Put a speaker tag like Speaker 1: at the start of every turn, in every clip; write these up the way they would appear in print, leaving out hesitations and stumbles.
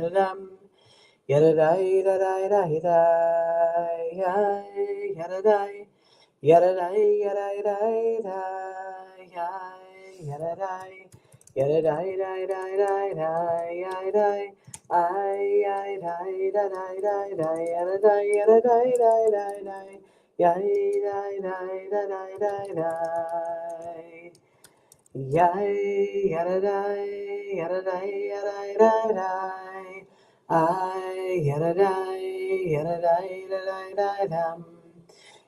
Speaker 1: yadadam, yadadai, dadai, dai, dai, yadadai, yadadai, yadai, dai, dai, yadadai, yadadai, dai, dai, dai, dai, dai, I, dai, da, dai, dai, dai, yadadai, yadadai, dai, dai, dai, yai, dai, dai, da, dai, dai, dai. Yay, yada die, yada die, yada die, die. I, yada die, yada die, die, die, dum.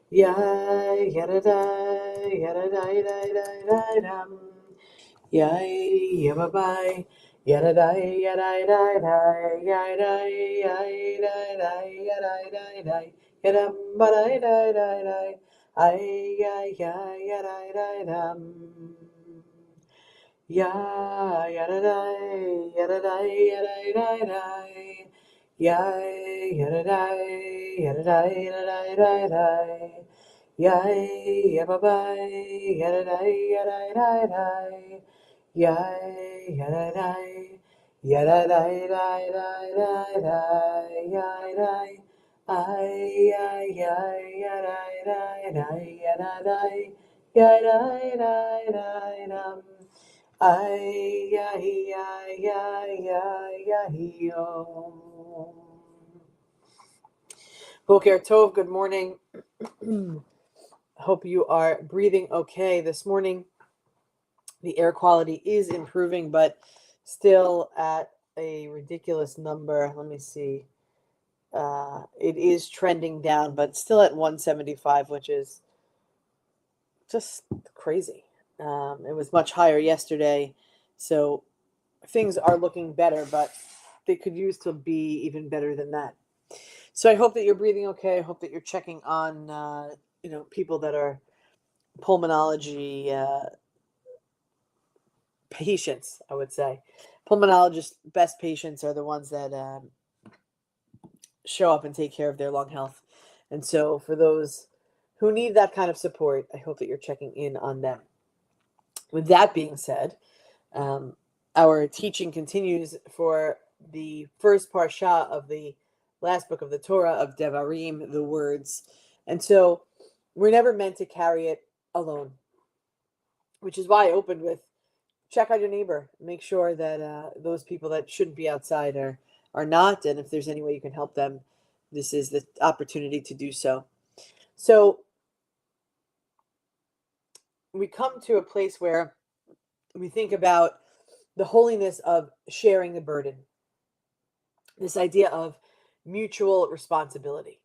Speaker 1: Yay, yada die, yada die, die, die, die, dum. Yay, yabba bye, yada die, yada die, die, yada die, yada die, yada die, die, yada ba die, die, die, die. Ay, ay, ay, yada die, dum. Ya yada die, yada die, yada die, die. Ya yada die, yada die, yada die, die. Ya yabba bye, yada die, yada die, die. Ya yada die, yada die, die, die, die, die. Ya die. Ay ay ay yada die, die, yada die, yada die, die, dum. Ay, ay, ay, ay, ay, ay, yo. Boker Tov, good morning. Hope you are breathing okay this morning. The air quality is improving, but still at a ridiculous number. Let me see. It is trending down, but still at 175, which is just crazy. It was much higher yesterday, so things are looking better, but they could use to be even better than that. So I hope that you're breathing okay. I hope that you're checking on, people that are pulmonology patients, I would say. Pulmonologists' best patients are the ones that show up and take care of their lung health. And so for those who need that kind of support, I hope that you're checking in on them. With that being said, our teaching continues for the first parsha of the last book of the Torah of Devarim, the words. And so we're never meant to carry it alone, which is why I opened with check on your neighbor. Make sure that those people that shouldn't be outside are not. And if there's any way you can help them, this is the opportunity to do so. So we come to a place where we think about the holiness of sharing the burden, this idea of mutual responsibility.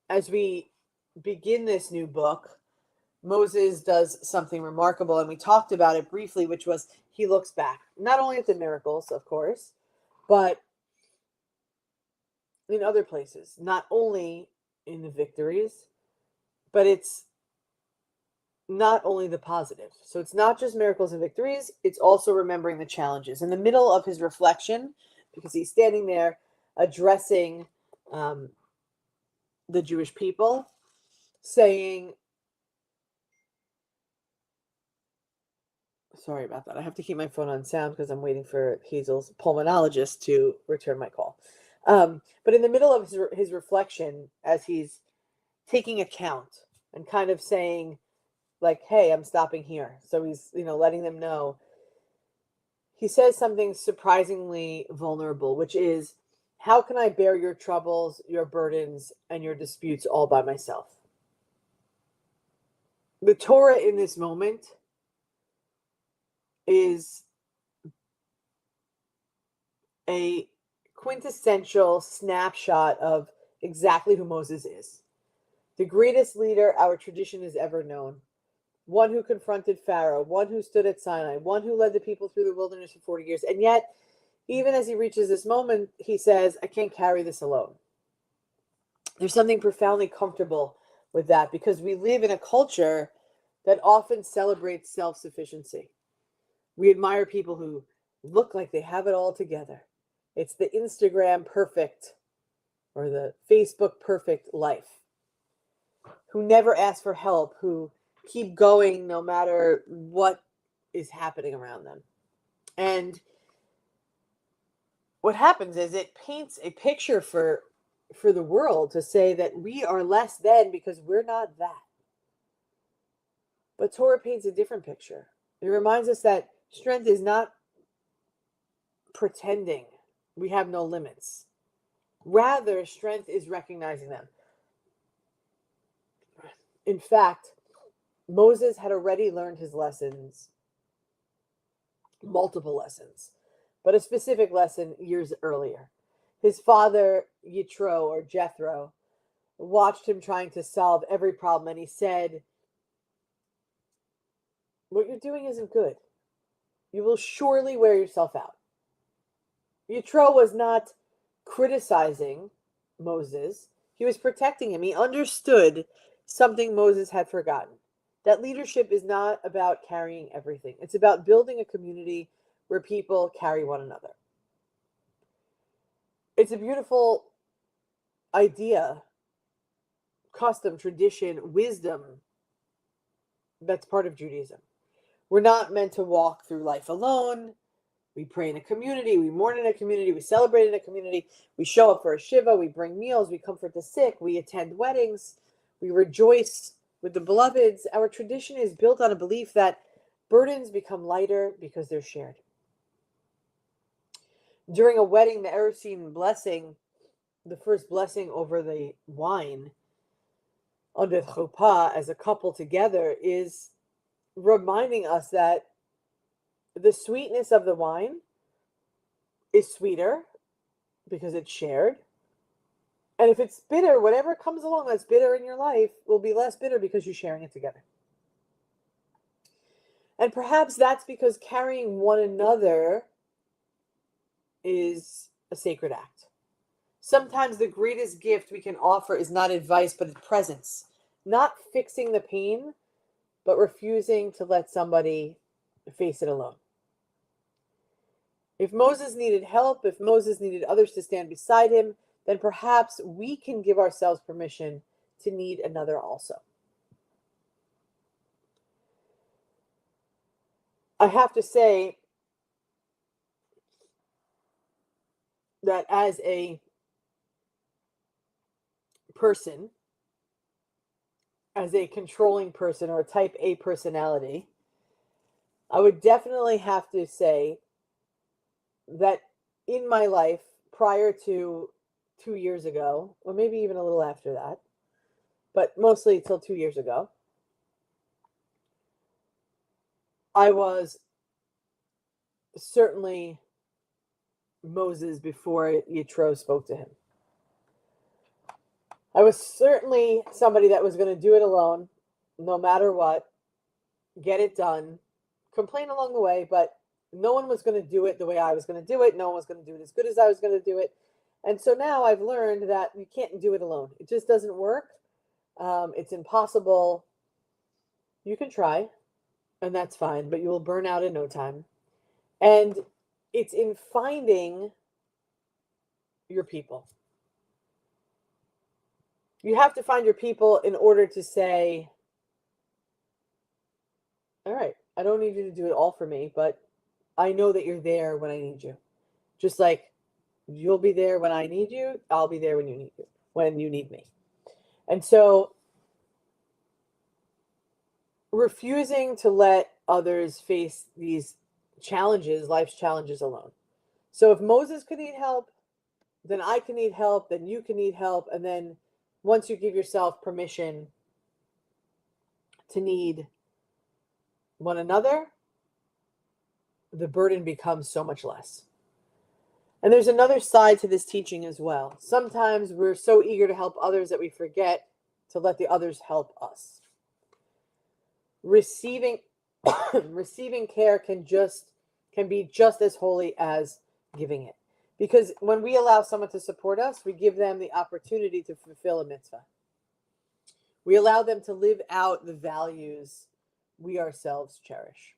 Speaker 1: As we begin this new book, Moses does something remarkable, and we talked about it briefly, which was he looks back, not only at the miracles, of course, but in other places, not only in the victories, but it's not only the positive. So it's not just miracles and victories, it's also remembering the challenges. In the middle of his reflection, because he's standing there addressing the Jewish people, saying, sorry about that. I have to keep my phone on sound because I'm waiting for Hazel's pulmonologist to return my call. But in the middle of his reflection, as he's taking account and kind of saying, like, hey, I'm stopping here. So he's, letting them know. He says something surprisingly vulnerable, which is, how can I bear your troubles, your burdens, and your disputes all by myself? The Torah in this moment is a quintessential snapshot of exactly who Moses is. The greatest leader our tradition has ever known. One who confronted Pharaoh, one who stood at Sinai, one who led the people through the wilderness for 40 years. And yet, even as he reaches this moment, he says, I can't carry this alone. There's something profoundly comfortable with that because we live in a culture that often celebrates self-sufficiency. We admire people who look like they have it all together. It's the Instagram perfect or the Facebook perfect life, who never ask for help, who keep going no matter what is happening around them. And what happens is it paints a picture for the world to say that we are less than because we're not that. But Torah paints a different picture. It reminds us that strength is not pretending we have no limits. Rather, strength is recognizing them. In fact, Moses had already learned his lessons, multiple lessons, but a specific lesson years earlier. His father, Yitro or Jethro, watched him trying to solve every problem, and he said, "What you're doing isn't good. You will surely wear yourself out." Yitro was not criticizing Moses. He was protecting him. He understood something Moses had forgotten. That leadership is not about carrying everything. It's about building a community where people carry one another. It's a beautiful idea, custom, tradition, wisdom that's part of Judaism. We're not meant to walk through life alone. We pray in a community, we mourn in a community, we celebrate in a community, we show up for a shiva, we bring meals, we comfort the sick, we attend weddings, we rejoice with the beloveds. Our tradition is built on a belief that burdens become lighter because they're shared. During a wedding, the Erusin blessing, the first blessing over the wine under the chuppah as a couple together, is reminding us that the sweetness of the wine is sweeter because it's shared. And if it's bitter, whatever comes along that's bitter in your life will be less bitter because you're sharing it together. And perhaps that's because carrying one another is a sacred act. Sometimes the greatest gift we can offer is not advice, but presence. Not fixing the pain, but refusing to let somebody face it alone. If Moses needed help, if Moses needed others to stand beside him, then perhaps we can give ourselves permission to need another also. I have to say that as a person, as a controlling person or a type A personality, I would definitely have to say that in my life prior to 2 years ago, or maybe even a little after that, but mostly till 2 years ago, I was certainly Moses before Yitro spoke to him. I was certainly somebody that was going to do it alone, no matter what, get it done, complain along the way, but no one was going to do it the way I was going to do it. No one was going to do it as good as I was going to do it. And so now I've learned that you can't do it alone. It just doesn't work. It's impossible. You can try, and that's fine, but you will burn out in no time. And it's in finding your people. You have to find your people in order to say, all right, I don't need you to do it all for me, but I know that you're there when I need you. Just like you'll be there when I need you, I'll be there when you need me. And so refusing to let others face these challenges, life's challenges alone. So if Moses could need help, then I can need help, then you can need help. And then once you give yourself permission to need one another, the burden becomes so much less. And there's another side to this teaching as well. Sometimes we're so eager to help others that we forget to let the others help us. Receiving care can be just as holy as giving it. Because when we allow someone to support us, we give them the opportunity to fulfill a mitzvah. We allow them to live out the values we ourselves cherish.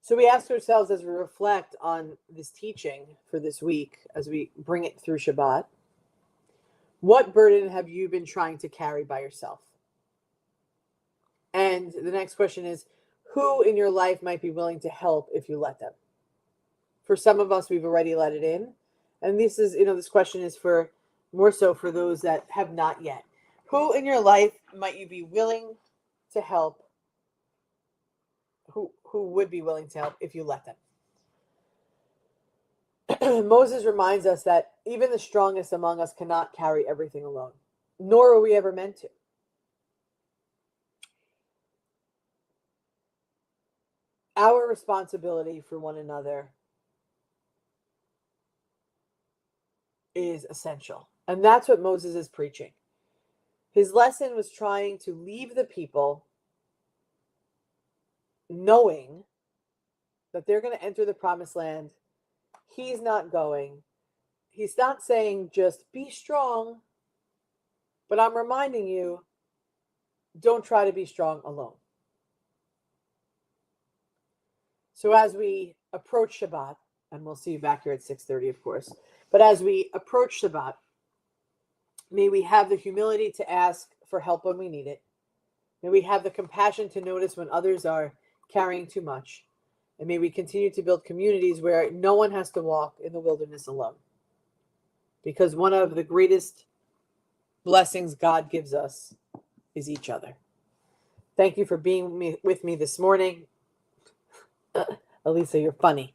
Speaker 1: So we ask ourselves as we reflect on this teaching for this week, as we bring it through Shabbat, what burden have you been trying to carry by yourself? And the next question is, who in your life might be willing to help if you let them? For some of us, we've already let it in. And this is, this question is for more so for those that have not yet. Who in your life might you be willing to help? Who would be willing to help if you let them? Moses reminds us that even the strongest among us cannot carry everything alone, nor are we ever meant to. Our responsibility for one another is essential. And that's what Moses is preaching. His lesson was trying to leave the people knowing that they're going to enter the promised land. He's not going. He's not saying just be strong, but I'm reminding you, don't try to be strong alone. So as we approach Shabbat, and we'll see you back here at 6:30, of course, but as we approach Shabbat, may we have the humility to ask for help when we need it. May we have the compassion to notice when others are carrying too much. And may we continue to build communities where no one has to walk in the wilderness alone. Because one of the greatest blessings God gives us is each other. Thank you for being with me this morning. Elisa, you're funny.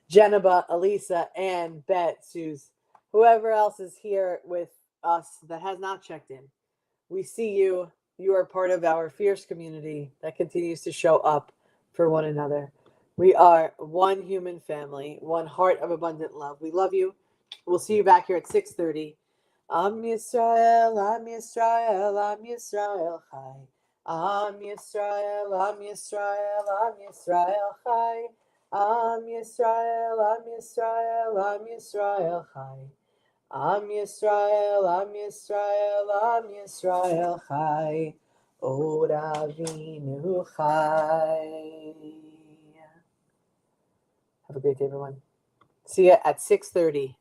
Speaker 1: Jenaba, Elisa, Ann, Bet, Suze, whoever else is here with us that has not checked in. We see you. You are part of our fierce community that continues to show up for one another. We are one human family, one heart of abundant love. We love you. We'll see you back here at 6:30. Am Yisrael, Am Yisrael, Am Yisrael Chai. Am Yisrael, Am Yisrael, Am Yisrael Chai. Am Yisrael, Am Yisrael, Am Yisrael Chai. Am Yisrael, Am Yisrael, Am Yisrael Chai. Od Avinu Chai. Have a great day, everyone. See you at 6:30.